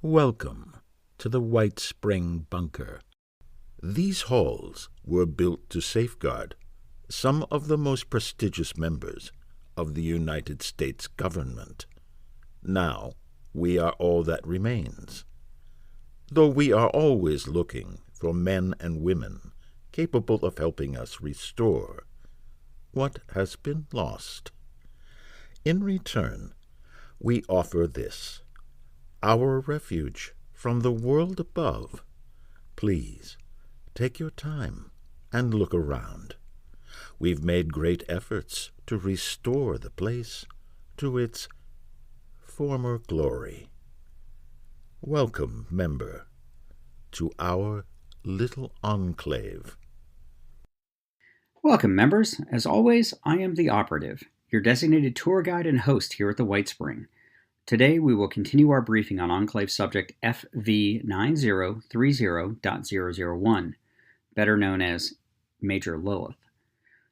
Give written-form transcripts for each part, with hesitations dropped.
Welcome to the White Spring Bunker. These halls were built to safeguard some of the most prestigious members of the United States government. Now we are all that remains, though we are always looking for men and women capable of helping us restore what has been lost. In return, we offer this, our refuge from the world above. Please, take your time and look around. We've made great efforts to restore the place to its former glory. Welcome, member, to our little enclave. Welcome, members. As always, I am the Operative, your designated tour guide and host here at the White Spring. Today, we will continue our briefing on Enclave subject FV9030.001, better known as Major Lilith.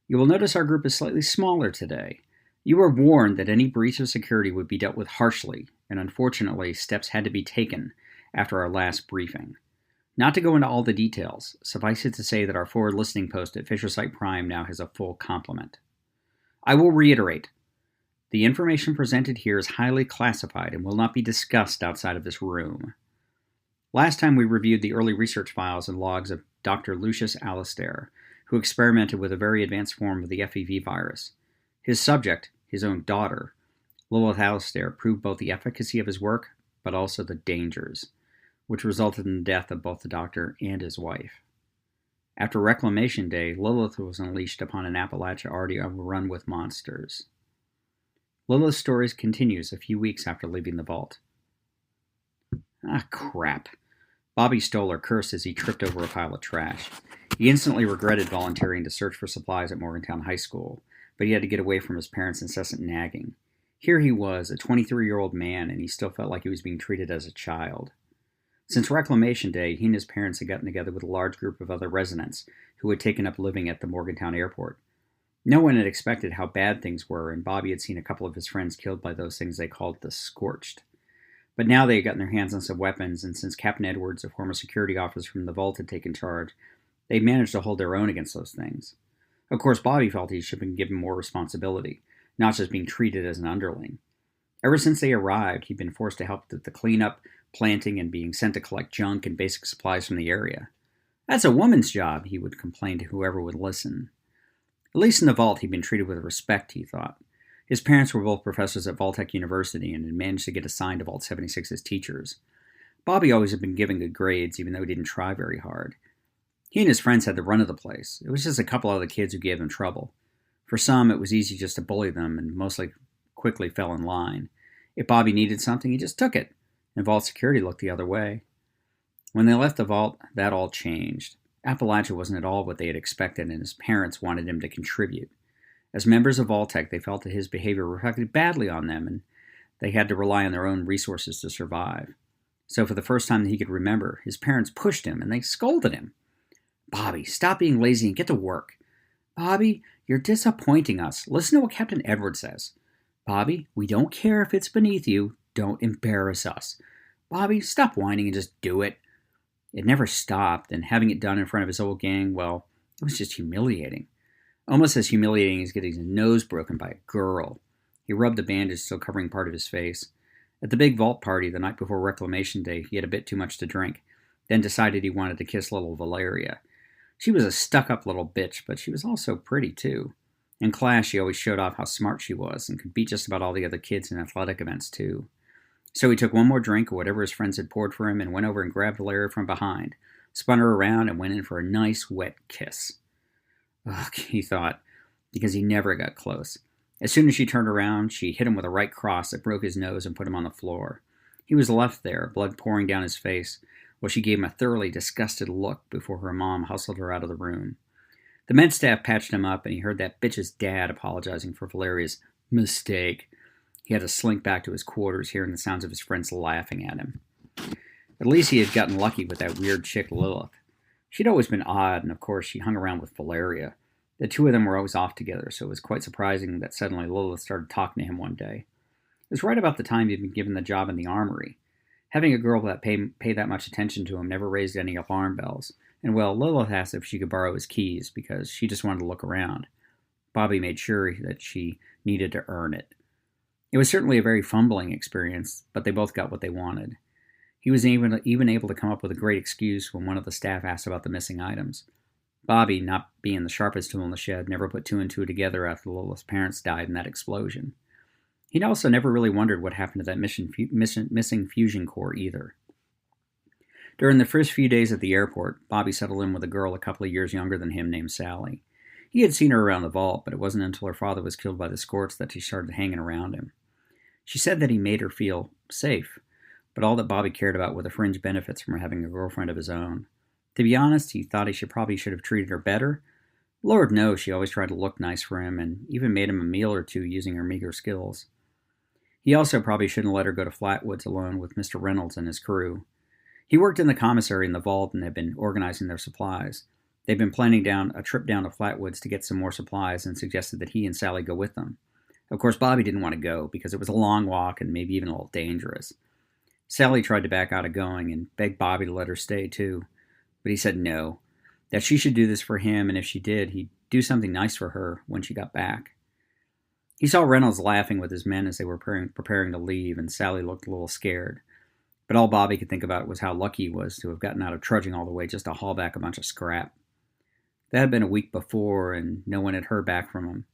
You will notice our group is slightly smaller today. You were warned that any breach of security would be dealt with harshly, and unfortunately, steps had to be taken after our last briefing. Not to go into all the details, suffice it to say that our forward listening post at Fisher Site Prime now has a full complement. I will reiterate, the information presented here is highly classified and will not be discussed outside of this room. Last time we reviewed the early research files and logs of Dr. Lilith Alistair, who experimented with a very advanced form of the FEV virus. His subject, his own daughter, Lilith Alistair, proved both the efficacy of his work, but also the dangers, which resulted in the death of both the doctor and his wife. After Reclamation Day, Lilith was unleashed upon an Appalachia already overrun with monsters. Lilith's story continues a few weeks after leaving the vault. Ah, crap. Bobby Stoller cursed as he tripped over a pile of trash. He instantly regretted volunteering to search for supplies at Morgantown High School, but he had to get away from his parents' incessant nagging. Here he was, a 23-year-old man, and he still felt like he was being treated as a child. Since Reclamation Day, he and his parents had gotten together with a large group of other residents who had taken up living at the Morgantown airport. No one had expected how bad things were, and Bobby had seen a couple of his friends killed by those things they called the Scorched. But now they had gotten their hands on some weapons, and since Captain Edwards, a former security officer from the vault, had taken charge, they managed to hold their own against those things. Of course, Bobby felt he should have been given more responsibility, not just being treated as an underling. Ever since they arrived, he'd been forced to help with the cleanup, planting, and being sent to collect junk and basic supplies from the area. That's a woman's job, he would complain to whoever would listen. At least in the vault, he'd been treated with respect, he thought. His parents were both professors at Vault-Tec University and had managed to get assigned to Vault 76 as teachers. Bobby always had been given good grades, even though he didn't try very hard. He and his friends had the run of the place. It was just a couple other kids who gave them trouble. For some, it was easy just to bully them, and mostly quickly fell in line. If Bobby needed something, he just took it, and Vault security looked the other way. When they left the vault, that all changed. Appalachia wasn't at all what they had expected, and his parents wanted him to contribute. As members of Vault-Tec, they felt that his behavior reflected badly on them, and they had to rely on their own resources to survive. So for the first time that he could remember, his parents pushed him, and they scolded him. "Bobby, stop being lazy and get to work. Bobby, you're disappointing us. Listen to what Captain Edwards says. Bobby, we don't care if it's beneath you. Don't embarrass us. Bobby, stop whining and just do it." It never stopped, and having it done in front of his old gang, well, it was just humiliating. Almost as humiliating as getting his nose broken by a girl. He rubbed the bandage still covering part of his face. At the big vault party the night before Reclamation Day, he had a bit too much to drink, then decided he wanted to kiss little Valeria. She was a stuck-up little bitch, but she was also pretty, too. In class, she always showed off how smart she was, and could beat just about all the other kids in athletic events, too. So he took one more drink of whatever his friends had poured for him and went over and grabbed Valeria from behind, spun her around, and went in for a nice, wet kiss. Ugh, he thought, because he never got close. As soon as she turned around, she hit him with a right cross that broke his nose and put him on the floor. He was left there, blood pouring down his face, while she gave him a thoroughly disgusted look before her mom hustled her out of the room. The med staff patched him up, and he heard that bitch's dad apologizing for Valeria's mistake. He had to slink back to his quarters, hearing the sounds of his friends laughing at him. At least he had gotten lucky with that weird chick Lilith. She'd always been odd, and of course she hung around with Valeria. The two of them were always off together, so it was quite surprising that suddenly Lilith started talking to him one day. It was right about the time he'd been given the job in the armory. Having a girl that pay that much attention to him never raised any alarm bells. And well, Lilith asked if she could borrow his keys because she just wanted to look around. Bobby made sure that she needed to earn it. It was certainly a very fumbling experience, but they both got what they wanted. He was even able to come up with a great excuse when one of the staff asked about the missing items. Bobby, not being the sharpest tool in the shed, never put two and two together after Lilith's parents died in that explosion. He'd also never really wondered what happened to that missing fusion core either. During the first few days at the airport, Bobby settled in with a girl a couple of years younger than him named Sally. He had seen her around the vault, but it wasn't until her father was killed by the Scorch that she started hanging around him. She said that he made her feel safe, but all that Bobby cared about were the fringe benefits from having a girlfriend of his own. To be honest, he thought he probably should have treated her better. Lord knows she always tried to look nice for him and even made him a meal or two using her meager skills. He also probably shouldn't let her go to Flatwoods alone with Mr. Reynolds and his crew. He worked in the commissary in the vault and had been organizing their supplies. They'd been planning a trip down to Flatwoods to get some more supplies and suggested that he and Sally go with them. Of course, Bobby didn't want to go because it was a long walk and maybe even a little dangerous. Sally tried to back out of going and begged Bobby to let her stay too. But he said no, that she should do this for him, and if she did, he'd do something nice for her when she got back. He saw Reynolds laughing with his men as they were preparing to leave, and Sally looked a little scared. But all Bobby could think about was how lucky he was to have gotten out of trudging all the way just to haul back a bunch of scrap. That had been a week before, and no one had heard back from him.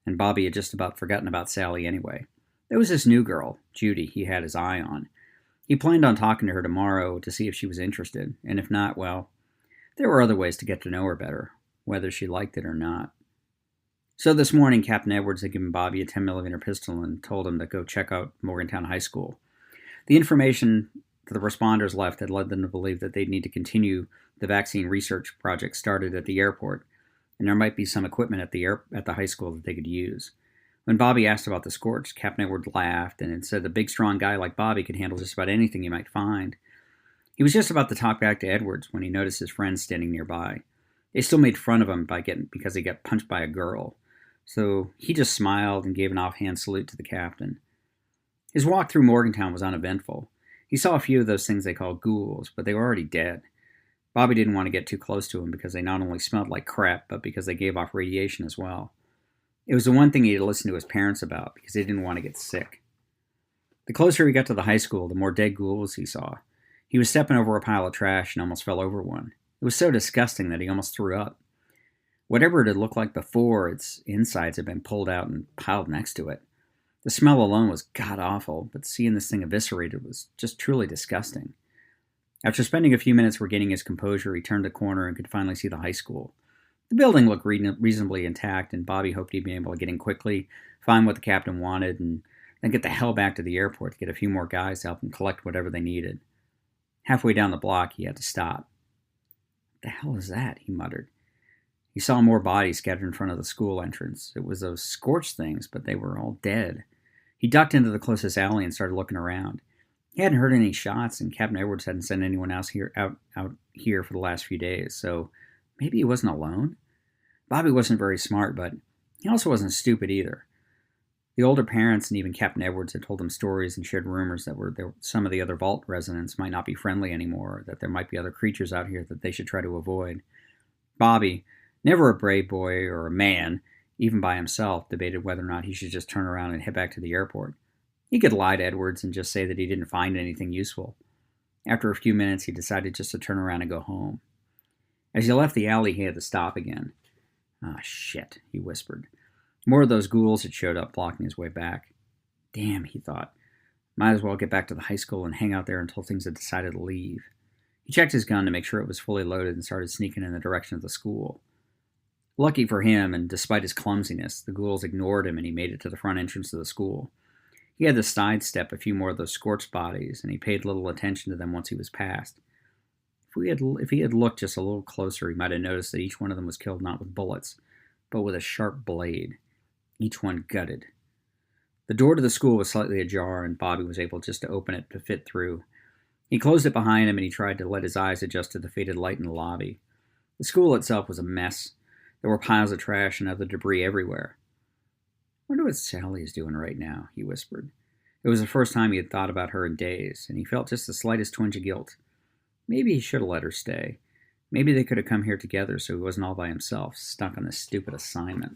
And Bobby had just about forgotten about Sally anyway. There was this new girl, Judy, he had his eye on. He planned on talking to her tomorrow to see if she was interested, and if not, well, there were other ways to get to know her better, whether she liked it or not. So this morning, Captain Edwards had given Bobby a 10mm pistol and told him to go check out Morgantown High School. The information that the responders left had led them to believe that they'd need to continue the vaccine research project started at the airport, and there might be some equipment at the high school that they could use. When Bobby asked about the Scorch, Captain Edwards laughed and said a big, strong guy like Bobby could handle just about anything you might find. He was just about to talk back to Edwards when he noticed his friends standing nearby. They still made fun of him because he got punched by a girl, so he just smiled and gave an offhand salute to the captain. His walk through Morgantown was uneventful. He saw a few of those things they called ghouls, but they were already dead. Bobby didn't want to get too close to them because they not only smelled like crap, but because they gave off radiation as well. It was the one thing he had listened to his parents about because he didn't want to get sick. The closer he got to the high school, the more dead ghouls he saw. He was stepping over a pile of trash and almost fell over one. It was so disgusting that he almost threw up. Whatever it had looked like before, its insides had been pulled out and piled next to it. The smell alone was god-awful, but seeing this thing eviscerated was just truly disgusting. After spending a few minutes regaining his composure, he turned the corner and could finally see the high school. The building looked reasonably intact, and Bobby hoped he'd be able to get in quickly, find what the captain wanted, and then get the hell back to the airport to get a few more guys to help him collect whatever they needed. Halfway down the block, he had to stop. "What the hell is that?" he muttered. He saw more bodies scattered in front of the school entrance. It was those Scorched things, but they were all dead. He ducked into the closest alley and started looking around. He hadn't heard any shots, and Captain Edwards hadn't sent anyone else out here for the last few days, so maybe he wasn't alone? Bobby wasn't very smart, but he also wasn't stupid either. The older parents and even Captain Edwards had told him stories and shared rumors that some of the other vault residents might not be friendly anymore, that there might be other creatures out here that they should try to avoid. Bobby, never a brave boy or a man, even by himself, debated whether or not he should just turn around and head back to the airport. He could lie to Edwards and just say that he didn't find anything useful. After a few minutes, he decided just to turn around and go home. As he left the alley, he had to stop again. "Ah, shit," he whispered. More of those ghouls had showed up, blocking his way back. Damn, he thought. Might as well get back to the high school and hang out there until things had decided to leave. He checked his gun to make sure it was fully loaded and started sneaking in the direction of the school. Lucky for him, and despite his clumsiness, the ghouls ignored him and he made it to the front entrance of the school. He had to sidestep a few more of those Scorched bodies, and he paid little attention to them once he was past. If he had looked just a little closer, he might have noticed that each one of them was killed not with bullets, but with a sharp blade, each one gutted. The door to the school was slightly ajar, and Bobby was able just to open it to fit through. He closed it behind him, and he tried to let his eyes adjust to the faded light in the lobby. The school itself was a mess. There were piles of trash and other debris everywhere. "Wonder what Sally is doing right now," he whispered. It was the first time he had thought about her in days, and he felt just the slightest twinge of guilt. Maybe he should have let her stay. Maybe they could have come here together so he wasn't all by himself, stuck on this stupid assignment.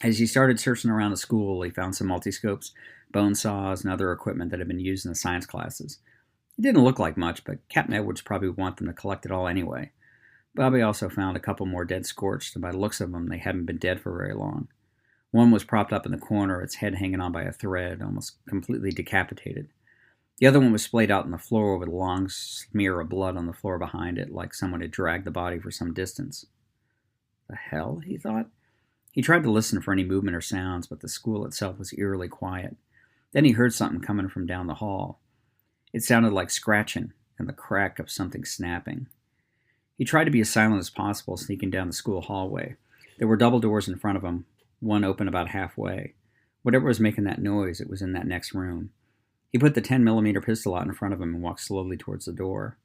As he started searching around the school, he found some multiscopes, bone saws, and other equipment that had been used in the science classes. It didn't look like much, but Captain Edwards probably would want them to collect it all anyway. Bobby also found a couple more dead scorched, and by the looks of them, they hadn't been dead for very long. One was propped up in the corner, its head hanging on by a thread, almost completely decapitated. The other one was splayed out on the floor with a long smear of blood on the floor behind it, like someone had dragged the body for some distance. The hell, he thought? He tried to listen for any movement or sounds, but the school itself was eerily quiet. Then he heard something coming from down the hall. It sounded like scratching and the crack of something snapping. He tried to be as silent as possible, sneaking down the school hallway. There were double doors in front of him, one open about halfway. Whatever was making that noise, it was in that next room. He put the 10mm pistol out in front of him and walked slowly towards the door.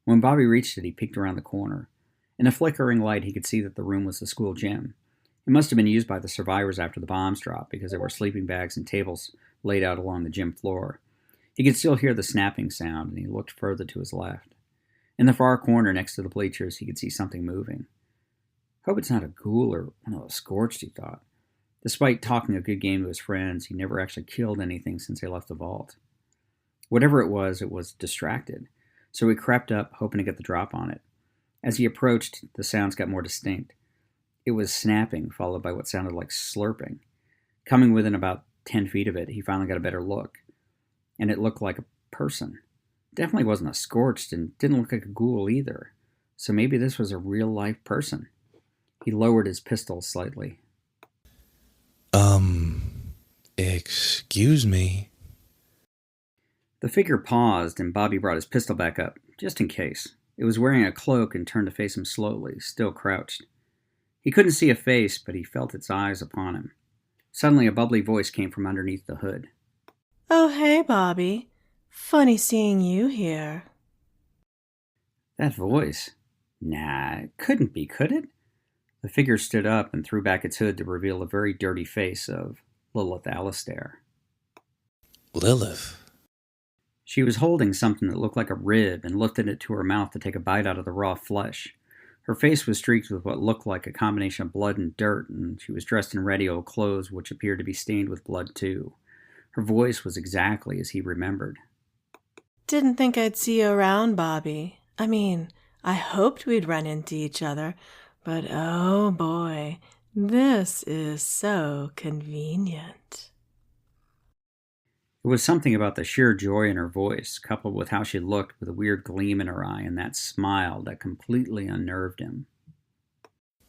When Bobby reached it, he peeked around the corner. In a flickering light, he could see that the room was the school gym. It must have been used by the survivors after the bombs dropped, because there were sleeping bags and tables laid out along the gym floor. He could still hear the snapping sound, and he looked further to his left. In the far corner next to the bleachers, he could see something moving. Hope it's not a ghoul or one of those scorched, he thought. Despite talking a good game to his friends, he never actually killed anything since they left the vault. Whatever it was distracted, so he crept up, hoping to get the drop on it. As he approached, the sounds got more distinct. It was snapping, followed by what sounded like slurping. Coming within about 10 feet of it, he finally got a better look. And it looked like a person. Definitely wasn't a scorched, and didn't look like a ghoul either. So maybe this was a real-life person. He lowered his pistol slightly. Excuse me. The figure paused, and Bobby brought his pistol back up, just in case. It was wearing a cloak and turned to face him slowly, still crouched. He couldn't see a face, but he felt its eyes upon him. Suddenly, a bubbly voice came from underneath the hood. Oh, hey, Bobby. Funny seeing you here. That voice? Nah, it couldn't be, could it? The figure stood up and threw back its hood to reveal a very dirty face of Lilith Alistair. Lilith? She was holding something that looked like a rib and lifted it to her mouth to take a bite out of the raw flesh. Her face was streaked with what looked like a combination of blood and dirt, and she was dressed in ratty old clothes which appeared to be stained with blood too. Her voice was exactly as he remembered. Didn't think I'd see you around, Bobby. I mean, I hoped we'd run into each other, but oh boy, this is so convenient. It was something about the sheer joy in her voice, coupled with how she looked with a weird gleam in her eye and that smile that completely unnerved him.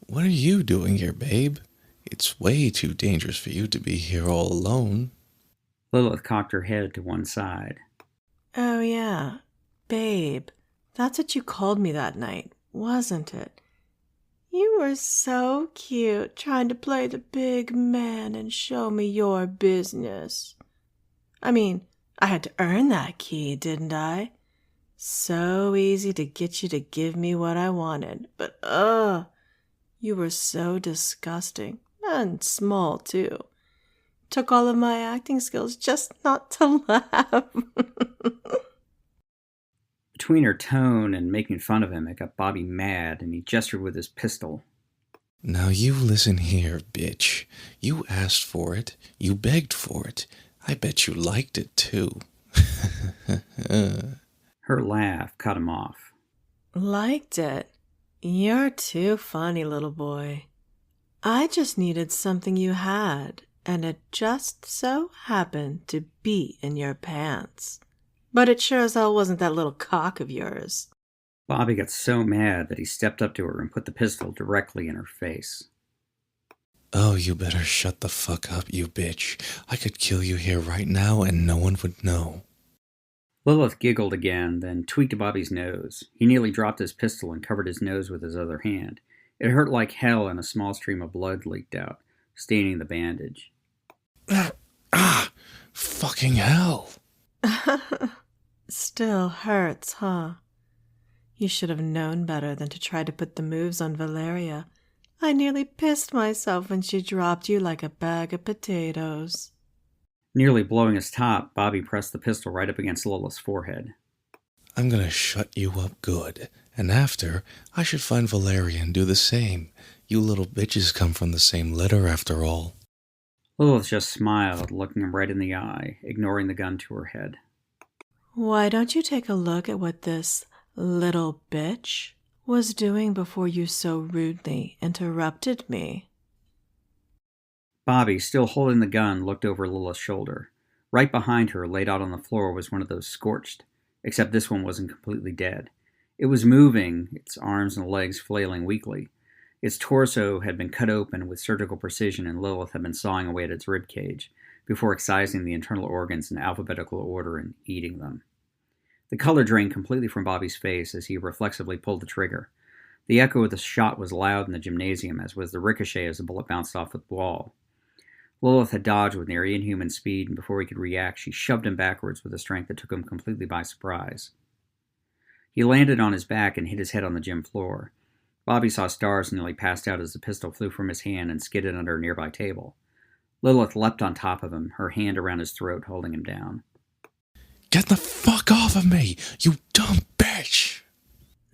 What are you doing here, babe? It's way too dangerous for you to be here all alone. Lilith cocked her head to one side. Oh yeah, babe. That's what you called me that night, wasn't it? You were so cute, trying to play the big man and show me your business. I mean, I had to earn that key, didn't I? So easy to get you to give me what I wanted, but you were so disgusting, and small too. Took all of my acting skills just not to laugh. Between her tone and making fun of him, it got Bobby mad, and he gestured with his pistol. Now you listen here, bitch. You asked for it. You begged for it. I bet you liked it, too. Her laugh cut him off. Liked it? You're too funny, little boy. I just needed something you had, and it just so happened to be in your pants. But it sure as hell wasn't that little cock of yours. Bobby got so mad that he stepped up to her and put the pistol directly in her face. Oh, you better shut the fuck up, you bitch. I could kill you here right now and no one would know. Lilith giggled again, then tweaked Bobby's nose. He nearly dropped his pistol and covered his nose with his other hand. It hurt like hell, and a small stream of blood leaked out, staining the bandage. Fucking hell. Still hurts, huh? You should have known better than to try to put the moves on Valeria. I nearly pissed myself when she dropped you like a bag of potatoes. Nearly blowing his top, Bobby pressed the pistol right up against Lilith's forehead. I'm gonna shut you up good, and after, I should find Valeria and do the same. You little bitches come from the same litter after all. Lilith just smiled, looking him right in the eye, ignoring the gun to her head. Why don't you take a look at what this little bitch was doing before you so rudely interrupted me? Bobby, still holding the gun, looked over Lilith's shoulder. Right behind her, laid out on the floor, was one of those scorched, except this one wasn't completely dead. It was moving, its arms and legs flailing weakly. Its torso had been cut open with surgical precision, and Lilith had been sawing away at its rib cage before excising the internal organs in alphabetical order and eating them. The color drained completely from Bobby's face as he reflexively pulled the trigger. The echo of the shot was loud in the gymnasium, as was the ricochet as the bullet bounced off the wall. Lilith had dodged with near inhuman speed, and before he could react, she shoved him backwards with a strength that took him completely by surprise. He landed on his back and hit his head on the gym floor. Bobby saw stars and nearly passed out as the pistol flew from his hand and skidded under a nearby table. Lilith leapt on top of him, her hand around his throat, holding him down. Get the fuck off of me, you dumb bitch!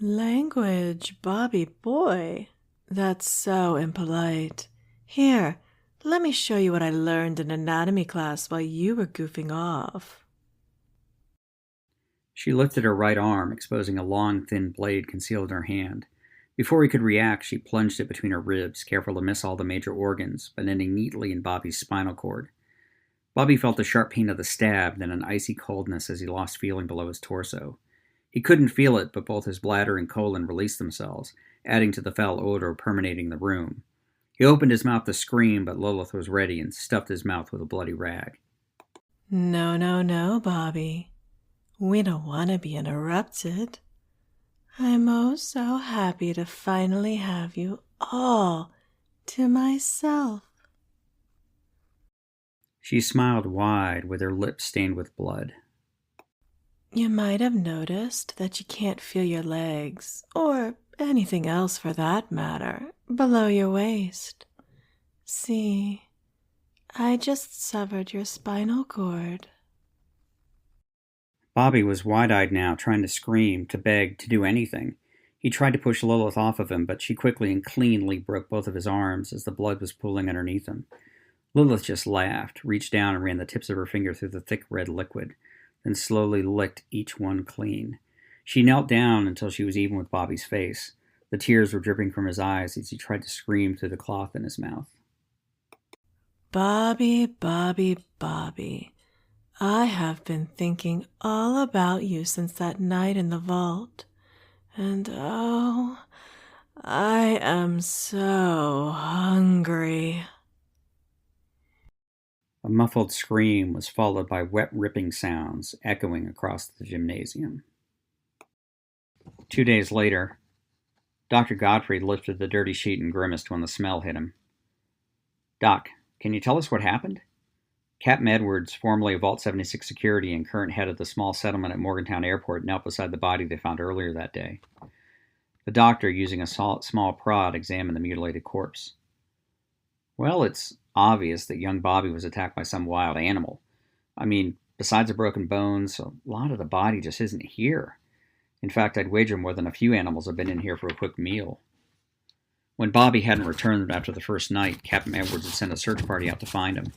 Language, Bobby boy. That's so impolite. Here, let me show you what I learned in anatomy class while you were goofing off. She lifted her right arm, exposing a long, thin blade concealed in her hand. Before he could react, she plunged it between her ribs, careful to miss all the major organs, but ending neatly in Bobby's spinal cord. Bobby felt the sharp pain of the stab, then an icy coldness as he lost feeling below his torso. He couldn't feel it, but both his bladder and colon released themselves, adding to the foul odor permeating the room. He opened his mouth to scream, but Lilith was ready and stuffed his mouth with a bloody rag. No, Bobby. We don't want to be interrupted. I'm oh so happy to finally have you all to myself. She smiled wide, with her lips stained with blood. You might have noticed that you can't feel your legs, or anything else for that matter, below your waist. See, I just severed your spinal cord. Bobby was wide-eyed now, trying to scream, to beg, to do anything. He tried to push Lilith off of him, but she quickly and cleanly broke both of his arms as the blood was pooling underneath him. Lilith just laughed, reached down and ran the tips of her finger through the thick red liquid, then slowly licked each one clean. She knelt down until she was even with Bobby's face. The tears were dripping from his eyes as he tried to scream through the cloth in his mouth. Bobby. I have been thinking all about you since that night in the vault. And oh, I am so hungry. A muffled scream was followed by wet ripping sounds echoing across the gymnasium. 2 days later, Dr. Godfrey lifted the dirty sheet and grimaced when the smell hit him. Doc, can you tell us what happened? Captain Edwards, formerly of Vault 76 security and current head of the small settlement at Morgantown Airport, knelt beside the body they found earlier that day. The doctor, using a small prod, examined the mutilated corpse. Well, it's obvious that young Bobby was attacked by some wild animal. I mean, besides the broken bones, a lot of the body just isn't here. In fact, I'd wager more than a few animals have been in here for a quick meal. When Bobby hadn't returned after the first night, Captain Edwards had sent a search party out to find him.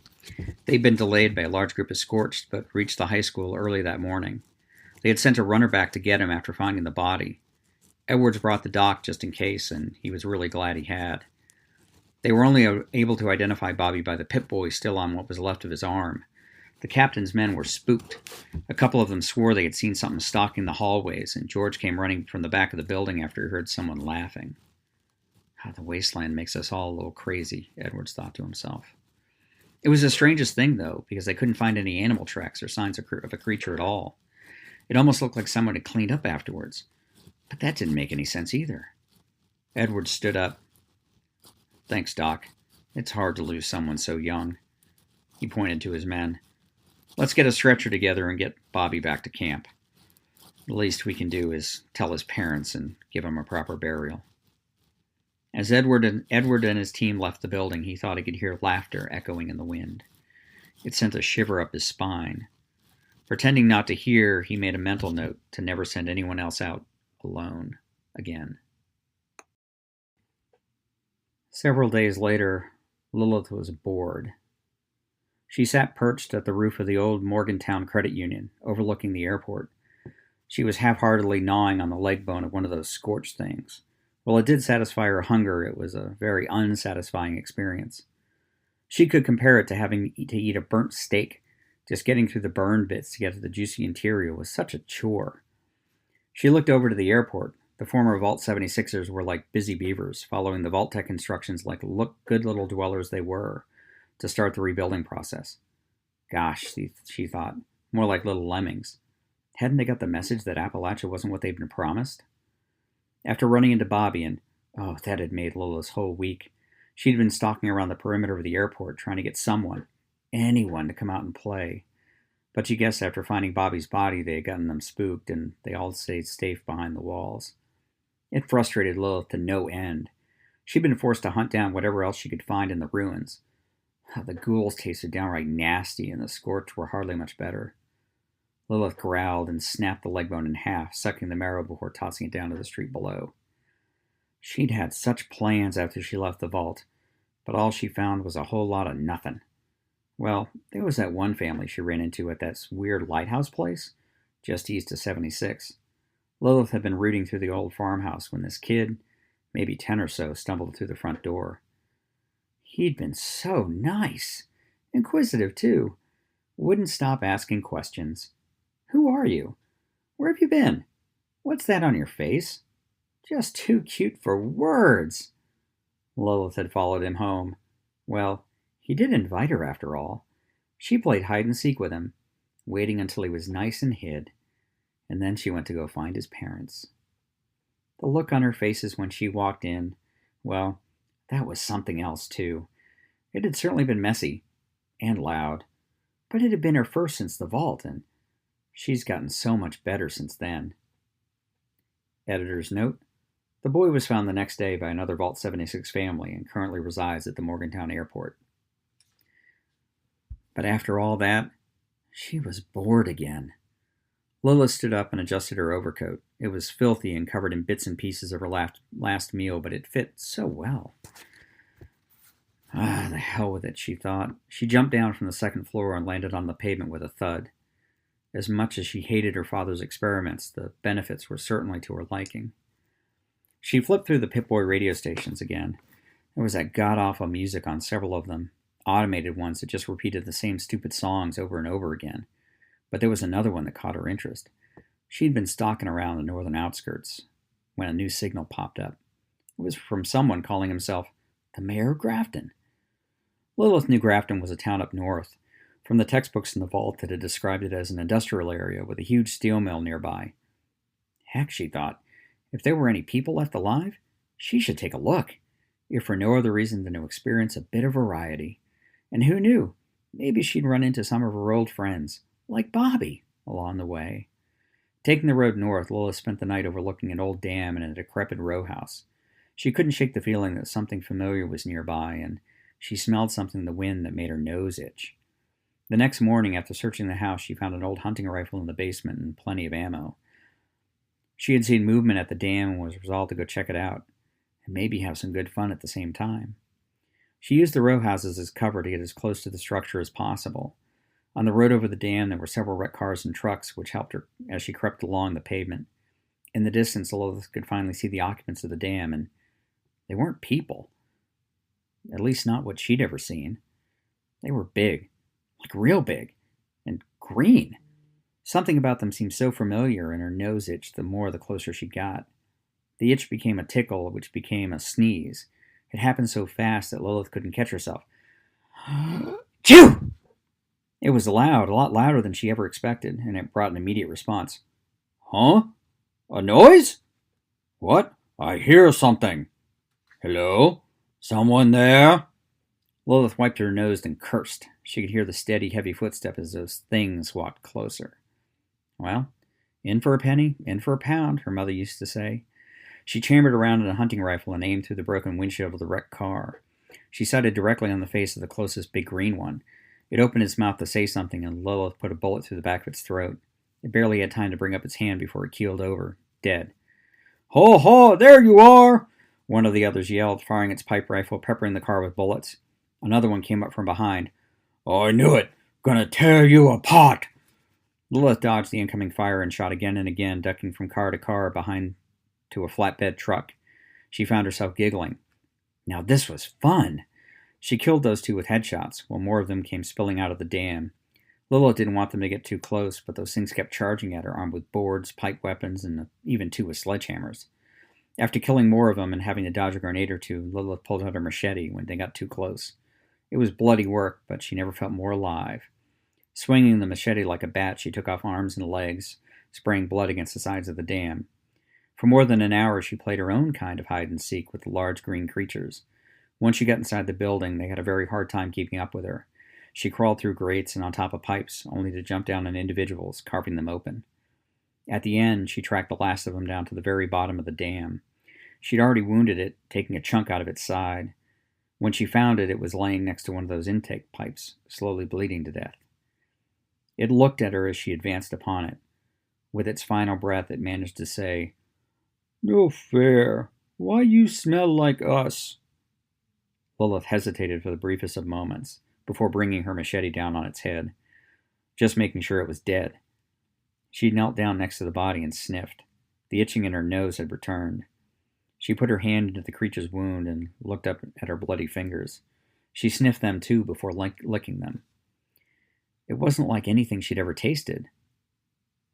They'd been delayed by a large group of scorched, but reached the high school early that morning. They had sent a runner back to get him after finding the body. Edwards brought the doc just in case, and he was really glad he had. They were only able to identify Bobby by the pip boy still on what was left of his arm. The captain's men were spooked. A couple of them swore they had seen something stalking the hallways, and George came running from the back of the building after he heard someone laughing. "God, the wasteland makes us all a little crazy," Edwards thought to himself. It was the strangest thing, though, because they couldn't find any animal tracks or signs of a creature at all. It almost looked like someone had cleaned up afterwards. But that didn't make any sense either. Edwards stood up. "Thanks, Doc. It's hard to lose someone so young." He pointed to his men. "Let's get a stretcher together and get Bobby back to camp. The least we can do is tell his parents and give him a proper burial." As Edward and his team left the building, he thought he could hear laughter echoing in the wind. It sent a shiver up his spine. Pretending not to hear, he made a mental note to never send anyone else out alone again. Several days later, Lilith was bored. She sat perched at the roof of the old Morgantown credit union, overlooking the airport. She was half-heartedly gnawing on the leg bone of one of those scorched things. While it did satisfy her hunger, it was a very unsatisfying experience. She could compare it to having to eat a burnt steak. Just getting through the burned bits to get to the juicy interior was such a chore. She looked over to the airport. The former Vault 76ers were like busy beavers, following the Vault Tech instructions like good little dwellers they were, to start the rebuilding process. Gosh, she thought, more like little lemmings. Hadn't they got the message that Appalachia wasn't what they'd been promised? After running into Bobby, and that had made Lola's whole week, she'd been stalking around the perimeter of the airport trying to get someone, anyone, to come out and play. But she guessed after finding Bobby's body they had gotten them spooked, and they all stayed safe behind the walls. It frustrated Lilith to no end. She'd been forced to hunt down whatever else she could find in the ruins. The ghouls tasted downright nasty, and the scorched were hardly much better. Lilith growled and snapped the leg bone in half, sucking the marrow before tossing it down to the street below. She'd had such plans after she left the vault, but all she found was a whole lot of nothing. Well, there was that one family she ran into at that weird lighthouse place, just east of 76. Lilith had been rooting through the old farmhouse when this kid, maybe 10 or so, stumbled through the front door. He'd been so nice. Inquisitive, too. Wouldn't stop asking questions. Who are you? Where have you been? What's that on your face? Just too cute for words. Lilith had followed him home. Well, he did invite her after all. She played hide-and-seek with him, waiting until he was nice and hid, and then she went to go find his parents. The look on her faces when she walked in, well, that was something else, too. It had certainly been messy and loud, but it had been her first since the vault, and she's gotten so much better since then. Editor's note: the boy was found the next day by another Vault 76 family and currently resides at the Morgantown airport. But after all that, she was bored again. Lilith stood up and adjusted her overcoat. It was filthy and covered in bits and pieces of her last meal, but it fit so well. The hell with it, she thought. She jumped down from the second floor and landed on the pavement with a thud. As much as she hated her father's experiments, the benefits were certainly to her liking. She flipped through the Pip-Boy radio stations again. There was that god-awful music on several of them, automated ones that just repeated the same stupid songs over and over again. But there was another one that caught her interest. She'd been stalking around the northern outskirts when a new signal popped up. It was from someone calling himself the Mayor of Grafton. Lilith knew Grafton was a town up north, from the textbooks in the vault that had described it as an industrial area with a huge steel mill nearby. Heck, she thought, if there were any people left alive, she should take a look, if for no other reason than to experience a bit of variety. And who knew, maybe she'd run into some of her old friends, like Bobby, along the way. Taking the road north, Lilith spent the night overlooking an old dam and a decrepit row house. She couldn't shake the feeling that something familiar was nearby, and she smelled something in the wind that made her nose itch. The next morning, after searching the house, she found an old hunting rifle in the basement and plenty of ammo. She had seen movement at the dam and was resolved to go check it out, and maybe have some good fun at the same time. She used the row houses as cover to get as close to the structure as possible. On the road over the dam, there were several wrecked cars and trucks, which helped her as she crept along the pavement. In the distance, Lilith could finally see the occupants of the dam, and they weren't people. At least not what she'd ever seen. They were big, like real big, and green. Something about them seemed so familiar, and her nose itched the more the closer she got. The itch became a tickle, which became a sneeze. It happened so fast that Lilith couldn't catch herself. Chew! It was loud, a lot louder than she ever expected, and it brought an immediate response. Huh? A noise? What? I hear something. Hello? Someone there? Lilith wiped her nose and cursed. She could hear the steady, heavy footsteps as those things walked closer. Well, in for a penny, in for a pound, her mother used to say. She chambered around in a hunting rifle and aimed through the broken windshield of the wrecked car. She sighted directly on the face of the closest big green one. It opened its mouth to say something, and Lilith put a bullet through the back of its throat. It barely had time to bring up its hand before it keeled over, dead. "Ho, ho, there you are!" one of the others yelled, firing its pipe rifle, peppering the car with bullets. Another one came up from behind. "I knew it! Gonna tear you apart!" Lilith dodged the incoming fire and shot again and again, ducking from car to car behind to a flatbed truck. She found herself giggling. Now this was fun! She killed those two with headshots, while more of them came spilling out of the dam. Lilith didn't want them to get too close, but those things kept charging at her, armed with boards, pipe weapons, and even two with sledgehammers. After killing more of them and having to dodge a grenade or two, Lilith pulled out her machete when they got too close. It was bloody work, but she never felt more alive. Swinging the machete like a bat, she took off arms and legs, spraying blood against the sides of the dam. For more than an hour, she played her own kind of hide-and-seek with the large green creatures. Once she got inside the building, they had a very hard time keeping up with her. She crawled through grates and on top of pipes, only to jump down on individuals, carving them open. At the end, she tracked the last of them down to the very bottom of the dam. She'd already wounded it, taking a chunk out of its side. When she found it, it was laying next to one of those intake pipes, slowly bleeding to death. It looked at her as she advanced upon it. With its final breath, it managed to say, "No fair. Why you smell like us?" Lilith hesitated for the briefest of moments, before bringing her machete down on its head, just making sure it was dead. She knelt down next to the body and sniffed. The itching in her nose had returned. She put her hand into the creature's wound and looked up at her bloody fingers. She sniffed them too before licking them. It wasn't like anything she'd ever tasted.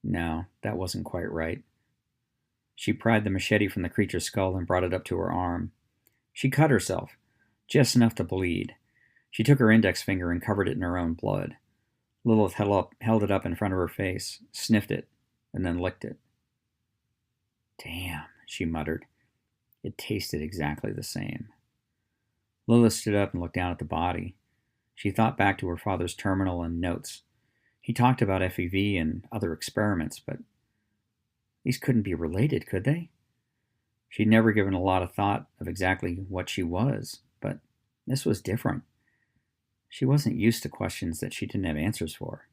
No, that wasn't quite right. She pried the machete from the creature's skull and brought it up to her arm. She cut herself, just enough to bleed. She took her index finger and covered it in her own blood. Lilith held it up in front of her face, sniffed it, and then licked it. "Damn," she muttered. It tasted exactly the same. Lilith stood up and looked down at the body. She thought back to her father's terminal and notes. He talked about FEV and other experiments, but these couldn't be related, could they? She'd never given a lot of thought of exactly what she was, but this was different. She wasn't used to questions that she didn't have answers for.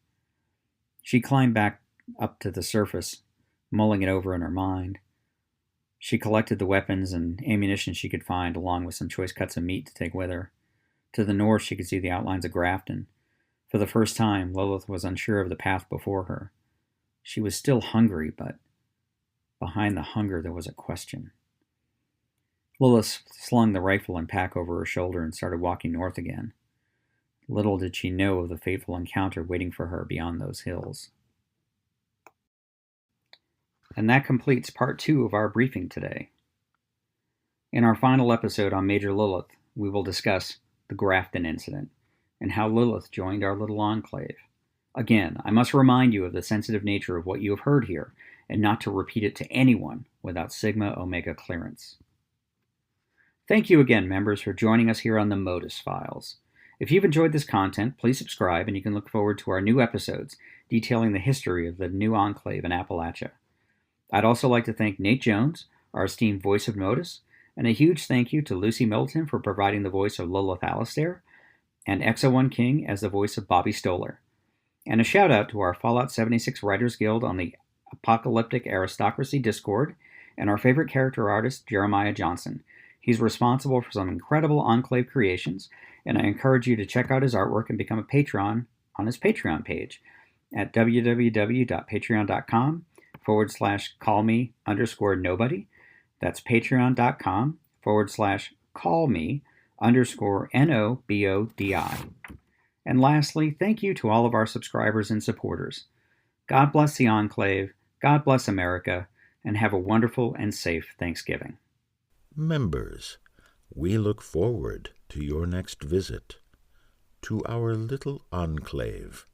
She climbed back up to the surface, mulling it over in her mind. She collected the weapons and ammunition she could find, along with some choice cuts of meat to take with her. To the north, she could see the outlines of Grafton. For the first time, Lilith was unsure of the path before her. She was still hungry, but behind the hunger there was a question. Lilith slung the rifle and pack over her shoulder and started walking north again. Little did she know of the fateful encounter waiting for her beyond those hills. And that completes part 2 of our briefing today. In our final episode on Major Lilith, we will discuss the Grafton incident and how Lilith joined our little enclave. Again, I must remind you of the sensitive nature of what you have heard here and not to repeat it to anyone without Sigma Omega clearance. Thank you again, members, for joining us here on the Modus Files. If you've enjoyed this content, please subscribe and you can look forward to our new episodes detailing the history of the new enclave in Appalachia. I'd also like to thank Nate Jones, our esteemed voice of Modus, and a huge thank you to Lucy Middleton for providing the voice of Lilith Alistair, and Exo1 King as the voice of Bobby Stoller. And a shout out to our Fallout 76 Writers Guild on the Apocalyptic Aristocracy Discord, and our favorite character artist, Jeremiah Johnson. He's responsible for some incredible Enclave creations, and I encourage you to check out his artwork and become a patron on his Patreon page at www.patreon.com/callme_nobody. That's patreon.com/callme_NOBODI. And lastly, thank you to all of our subscribers and supporters. God bless the Enclave, God bless America, and have a wonderful and safe Thanksgiving. Members, we look forward to your next visit to our little enclave.